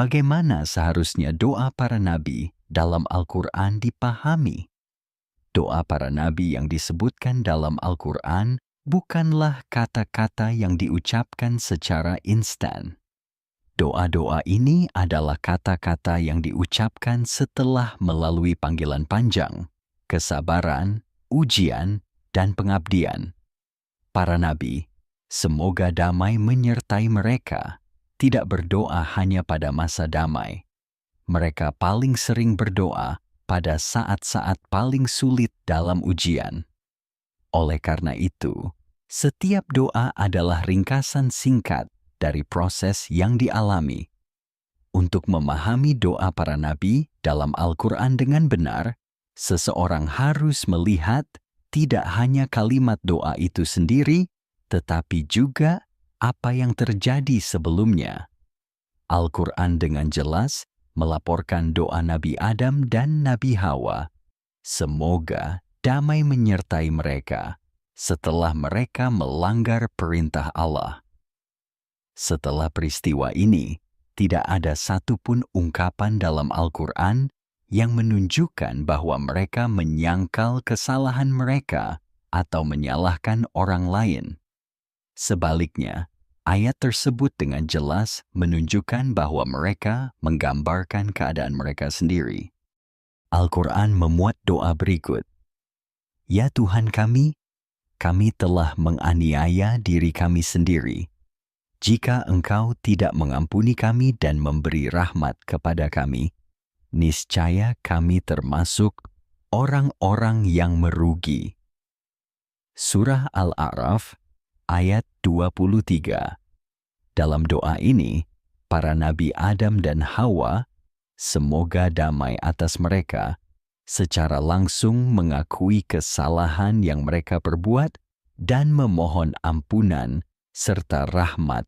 bagaimana seharusnya doa para nabi dalam Al-Quran dipahami? Doa para nabi yang disebutkan dalam Al-Quran bukanlah kata-kata yang diucapkan secara instan. Doa-doa ini adalah kata-kata yang diucapkan setelah melalui panggilan panjang, kesabaran, ujian, dan pengabdian. Para nabi, semoga damai menyertai mereka, tidak berdoa hanya pada masa damai. Mereka paling sering berdoa pada saat-saat paling sulit dalam ujian. Oleh karena itu, setiap doa adalah ringkasan singkat dari proses yang dialami. Untuk memahami doa para nabi dalam Al-Quran dengan benar, seseorang harus melihat tidak hanya kalimat doa itu sendiri, tetapi juga apa yang terjadi sebelumnya. Al-Quran dengan jelas melaporkan doa Nabi Adam dan Nabi Hawa. Semoga damai menyertai mereka setelah mereka melanggar perintah Allah. Setelah peristiwa ini, tidak ada satupun ungkapan dalam Al-Quran yang menunjukkan bahwa mereka menyangkal kesalahan mereka atau menyalahkan orang lain. Sebaliknya, ayat tersebut dengan jelas menunjukkan bahwa mereka menggambarkan keadaan mereka sendiri. Al-Quran memuat doa berikut. Ya Tuhan kami telah menganiaya diri kami sendiri. Jika Engkau tidak mengampuni kami dan memberi rahmat kepada kami, niscaya kami termasuk orang-orang yang merugi. Surah Al-A'raf ayat 23. Dalam doa ini, para Nabi Adam dan Hawa, semoga damai atas mereka, secara langsung mengakui kesalahan yang mereka perbuat dan memohon ampunan serta rahmat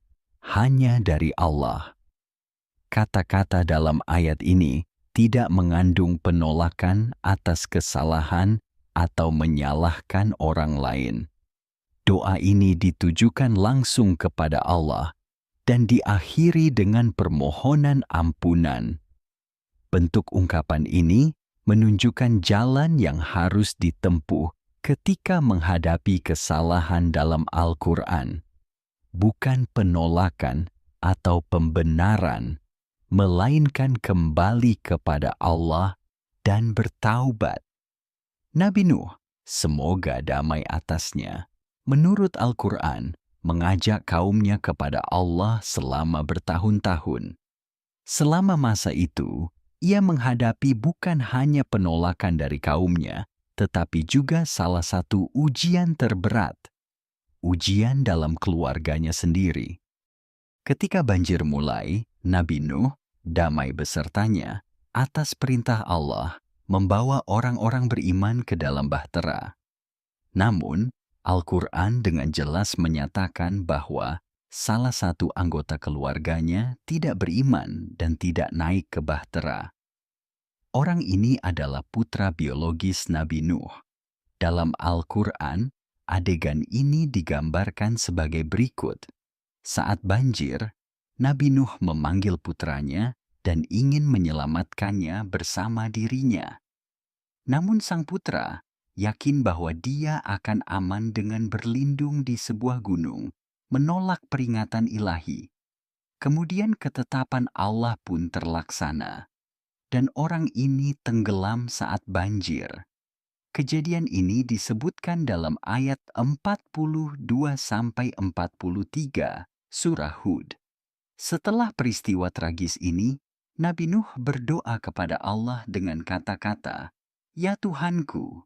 hanya dari Allah. Kata-kata dalam ayat ini tidak mengandung penolakan atas kesalahan atau menyalahkan orang lain. Doa ini ditujukan langsung kepada Allah dan diakhiri dengan permohonan ampunan. Bentuk ungkapan ini menunjukkan jalan yang harus ditempuh ketika menghadapi kesalahan dalam Al-Quran. Bukan penolakan atau pembenaran, melainkan kembali kepada Allah dan bertaubat. Nabi Nuh, semoga damai atasnya, menurut Al-Quran, mengajak kaumnya kepada Allah selama bertahun-tahun. Selama masa itu, ia menghadapi bukan hanya penolakan dari kaumnya, tetapi juga salah satu ujian terberat, ujian dalam keluarganya sendiri. Ketika banjir mulai, Nabi Nuh, damai besertanya, atas perintah Allah, membawa orang-orang beriman ke dalam bahtera. Namun, Al-Quran dengan jelas menyatakan bahwa salah satu anggota keluarganya tidak beriman dan tidak naik ke bahtera. Orang ini adalah putra biologis Nabi Nuh. Dalam Al-Quran, adegan ini digambarkan sebagai berikut. Saat banjir, Nabi Nuh memanggil putranya dan ingin menyelamatkannya bersama dirinya. Namun sang putra yakin bahwa dia akan aman dengan berlindung di sebuah gunung, menolak peringatan ilahi. Kemudian ketetapan Allah pun terlaksana, dan orang ini tenggelam saat banjir. Kejadian ini disebutkan dalam ayat 42-43 Surah Hud. Setelah peristiwa tragis ini, Nabi Nuh berdoa kepada Allah dengan kata-kata, "Ya Tuhanku,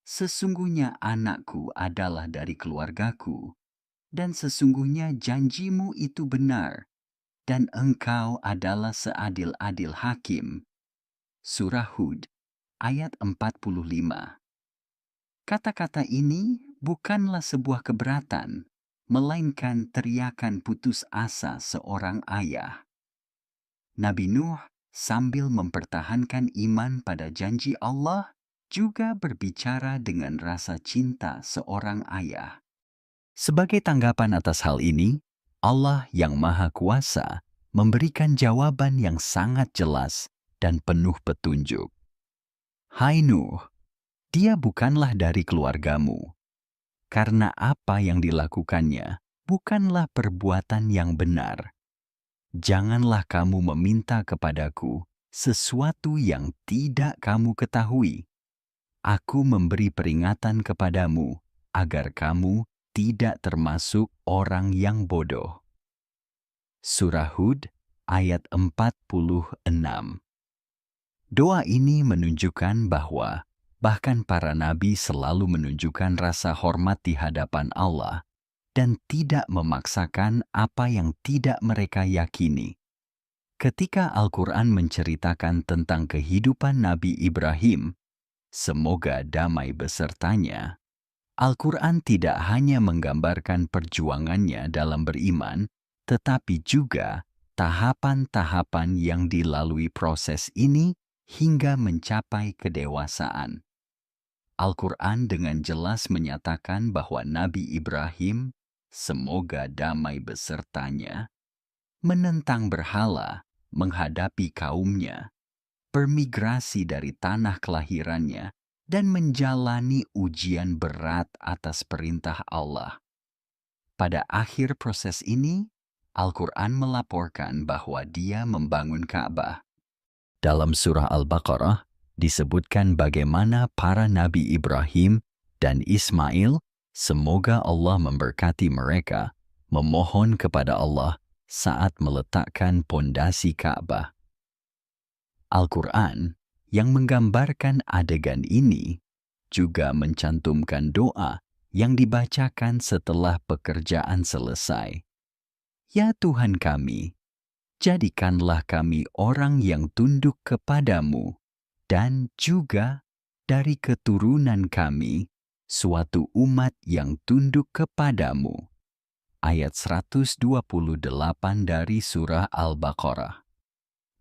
sesungguhnya anakku adalah dari keluargaku, dan sesungguhnya janjimu itu benar, dan Engkau adalah seadil-adil hakim." Surah Hud, ayat 45. Kata-kata ini bukanlah sebuah keberatan, melainkan teriakan putus asa seorang ayah. Nabi Nuh sambil mempertahankan iman pada janji Allah, juga berbicara dengan rasa cinta seorang ayah. Sebagai tanggapan atas hal ini, Allah yang Maha Kuasa memberikan jawaban yang sangat jelas dan penuh petunjuk. Hai Nuh, dia bukanlah dari keluargamu, karena apa yang dilakukannya bukanlah perbuatan yang benar. Janganlah kamu meminta kepadaku sesuatu yang tidak kamu ketahui. Aku memberi peringatan kepadamu agar kamu tidak termasuk orang yang bodoh. Surah Hud ayat 46. Doa ini menunjukkan bahwa bahkan para nabi selalu menunjukkan rasa hormat di hadapan Allah dan tidak memaksakan apa yang tidak mereka yakini. Ketika Al-Quran menceritakan tentang kehidupan Nabi Ibrahim, semoga damai besertanya, Al-Quran tidak hanya menggambarkan perjuangannya dalam beriman, tetapi juga tahapan-tahapan yang dilalui proses ini hingga mencapai kedewasaan. Al-Quran dengan jelas menyatakan bahwa Nabi Ibrahim, semoga damai besertanya, menentang berhala, menghadapi kaumnya, bermigrasi dari tanah kelahirannya, dan menjalani ujian berat atas perintah Allah. Pada akhir proses ini, Al-Quran melaporkan bahwa dia membangun Ka'bah. Dalam surah Al-Baqarah, disebutkan bagaimana para Nabi Ibrahim dan Ismail, semoga Allah memberkati mereka, memohon kepada Allah saat meletakkan pondasi Ka'bah. Al-Quran yang menggambarkan adegan ini juga mencantumkan doa yang dibacakan setelah pekerjaan selesai. Ya Tuhan kami, jadikanlah kami orang yang tunduk kepadamu dan juga dari keturunan kami suatu umat yang tunduk kepadamu. Ayat 128 dari surah Al-Baqarah.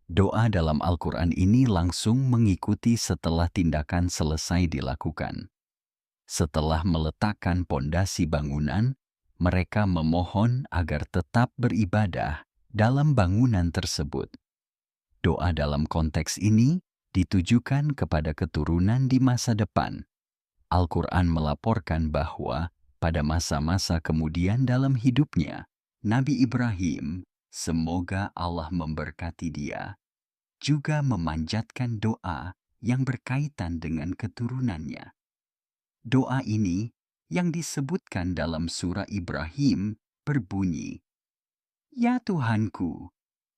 Doa dalam Al-Quran ini langsung mengikuti setelah tindakan selesai dilakukan. Setelah meletakkan pondasi bangunan, mereka memohon agar tetap beribadah dalam bangunan tersebut. Doa dalam konteks ini ditujukan kepada keturunan di masa depan. Al-Quran melaporkan bahwa pada masa-masa kemudian dalam hidupnya, Nabi Ibrahim, semoga Allah memberkati dia, juga memanjatkan doa yang berkaitan dengan keturunannya. Doa ini yang disebutkan dalam surah Ibrahim berbunyi, Ya Tuhanku,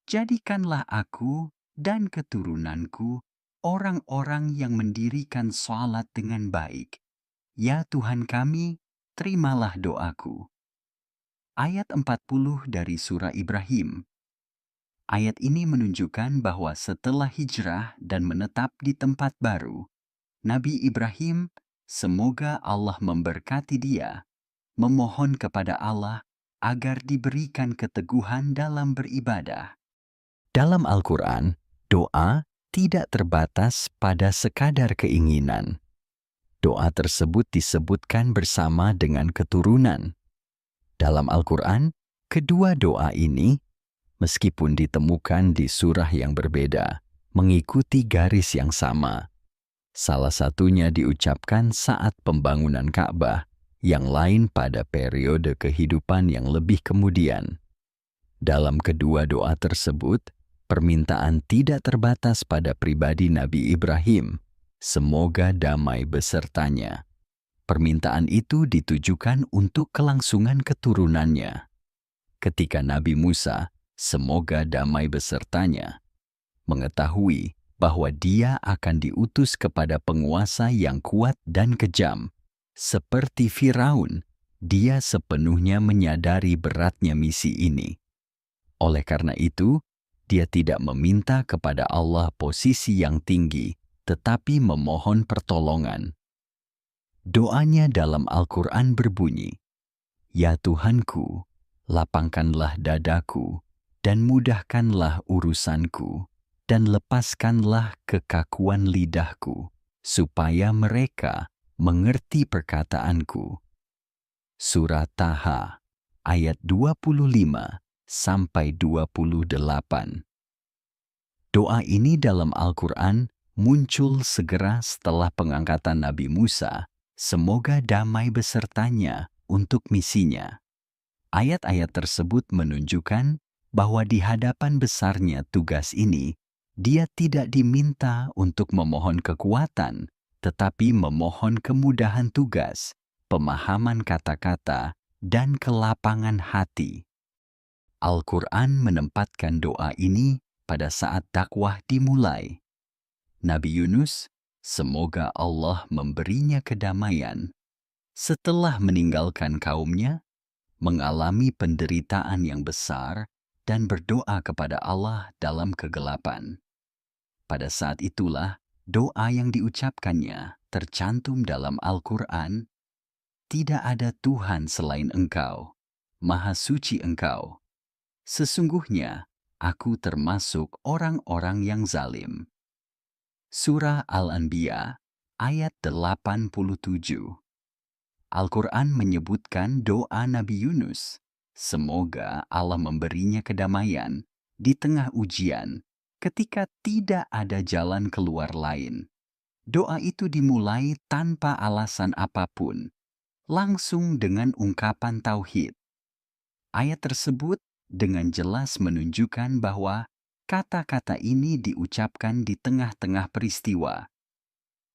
jadikanlah aku dan keturunanku orang-orang yang mendirikan salat dengan baik. Ya Tuhan kami, terimalah doaku. Ayat 40 dari surah Ibrahim. Ayat ini menunjukkan bahwa setelah hijrah dan menetap di tempat baru, Nabi Ibrahim, semoga Allah memberkati dia, memohon kepada Allah agar diberikan keteguhan dalam beribadah. Dalam Al-Quran, doa tidak terbatas pada sekadar keinginan. Doa tersebut disebutkan bersama dengan keturunan. Dalam Al-Quran, kedua doa ini, meskipun ditemukan di surah yang berbeda, mengikuti garis yang sama. Salah satunya diucapkan saat pembangunan Ka'bah, yang lain pada periode kehidupan yang lebih kemudian. Dalam kedua doa tersebut, permintaan tidak terbatas pada pribadi Nabi Ibrahim, semoga damai besertanya. Permintaan itu ditujukan untuk kelangsungan keturunannya. Ketika Nabi Musa, semoga damai besertanya, mengetahui bahwa dia akan diutus kepada penguasa yang kuat dan kejam, seperti Firaun, dia sepenuhnya menyadari beratnya misi ini. Oleh karena itu, dia tidak meminta kepada Allah posisi yang tinggi, tetapi memohon pertolongan. Doanya dalam Al-Quran berbunyi, Ya Tuhanku, lapangkanlah dadaku, dan mudahkanlah urusanku, dan lepaskanlah kekakuan lidahku, supaya mereka mengerti perkataanku. Surah Taha, ayat 25 Doa ini dalam Al-Quran muncul segera setelah pengangkatan Nabi Musa, semoga damai besertanya untuk misinya. Ayat-ayat tersebut menunjukkan bahwa di hadapan besarnya tugas ini, dia tidak diminta untuk memohon kekuatan, tetapi memohon kemudahan tugas, pemahaman kata-kata, dan kelapangan hati. Al-Quran menempatkan doa ini pada saat dakwah dimulai. Nabi Yunus, semoga Allah memberinya kedamaian, setelah meninggalkan kaumnya, mengalami penderitaan yang besar dan berdoa kepada Allah dalam kegelapan. Pada saat itulah doa yang diucapkannya tercantum dalam Al-Quran, tidak ada Tuhan selain Engkau, Maha Suci Engkau. Sesungguhnya, aku termasuk orang-orang yang zalim. Surah Al-Anbiya, ayat 87. Al-Quran menyebutkan doa Nabi Yunus. Semoga Allah memberinya kedamaian di tengah ujian ketika tidak ada jalan keluar lain. Doa itu dimulai tanpa alasan apapun, langsung dengan ungkapan tauhid. Ayat tersebut dengan jelas menunjukkan bahwa kata-kata ini diucapkan di tengah-tengah peristiwa.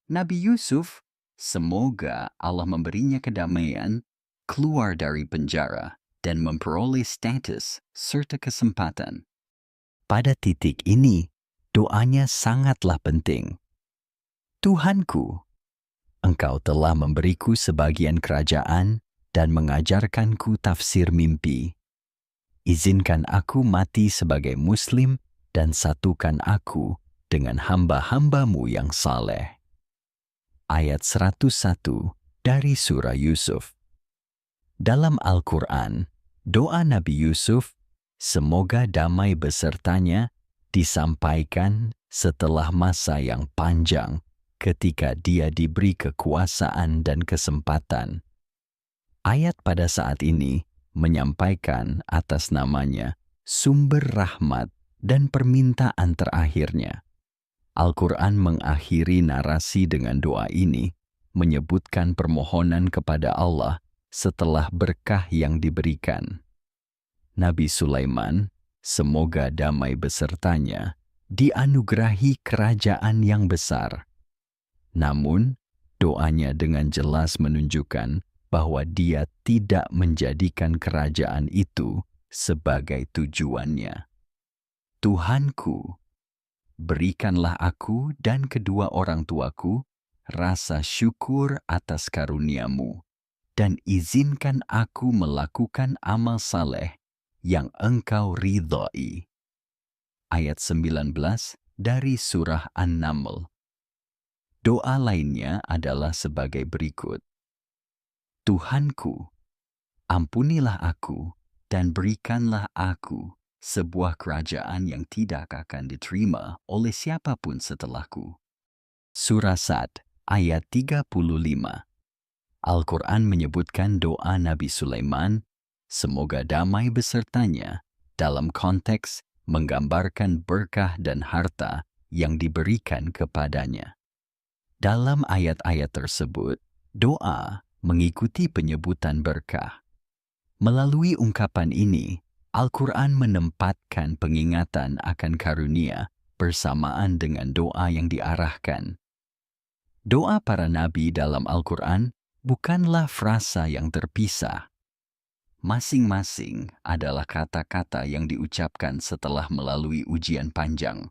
Nabi Yusuf, semoga Allah memberinya kedamaian, keluar dari penjara dan memperoleh status serta kesempatan. Pada titik ini, doanya sangatlah penting. Tuhanku, Engkau telah memberiku sebagian kerajaan dan mengajarkanku tafsir mimpi. Izinkan aku mati sebagai Muslim dan satukan aku dengan hamba-hambamu yang saleh. Ayat 101 dari Surah Yusuf. Dalam Al-Quran, doa Nabi Yusuf, semoga damai besertanya, disampaikan setelah masa yang panjang ketika dia diberi kekuasaan dan kesempatan. Ayat pada saat ini menyampaikan atas namanya sumber rahmat dan permintaan terakhirnya. Al-Quran mengakhiri narasi dengan doa ini, menyebutkan permohonan kepada Allah setelah berkah yang diberikan. Nabi Sulaiman, semoga damai besertanya, dianugerahi kerajaan yang besar. Namun, doanya dengan jelas menunjukkan bahwa dia tidak menjadikan kerajaan itu sebagai tujuannya. Tuhanku, berikanlah aku dan kedua orang tuaku rasa syukur atas karunia-Mu, dan izinkan aku melakukan amal saleh yang Engkau ridhai. Ayat 19 dari Surah An-Naml. Doa lainnya adalah sebagai berikut. Tuhanku, ampunilah aku dan berikanlah aku sebuah kerajaan yang tidak akan diterima oleh siapapun setelahku. Surah Sad, ayat 35. Al-Quran menyebutkan doa Nabi Sulaiman, semoga damai besertanya, dalam konteks menggambarkan berkah dan harta yang diberikan kepadanya. Dalam ayat-ayat tersebut, doa mengikuti penyebutan berkah. Melalui ungkapan ini, Al-Quran menempatkan pengingatan akan karunia bersamaan dengan doa yang diarahkan. Doa para nabi dalam Al-Quran bukanlah frasa yang terpisah. Masing-masing adalah kata-kata yang diucapkan setelah melalui ujian panjang.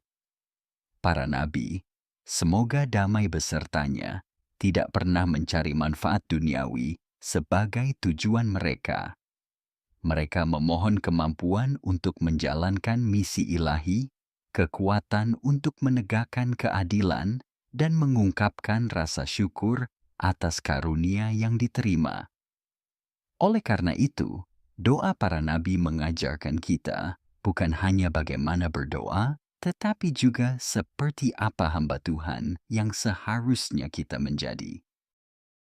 Para nabi, semoga damai besertanya, tidak pernah mencari manfaat duniawi sebagai tujuan mereka. Mereka memohon kemampuan untuk menjalankan misi ilahi, kekuatan untuk menegakkan keadilan, dan mengungkapkan rasa syukur atas karunia yang diterima. Oleh karena itu, doa para nabi mengajarkan kita bukan hanya bagaimana berdoa, tetapi juga seperti apa hamba Tuhan yang seharusnya kita menjadi.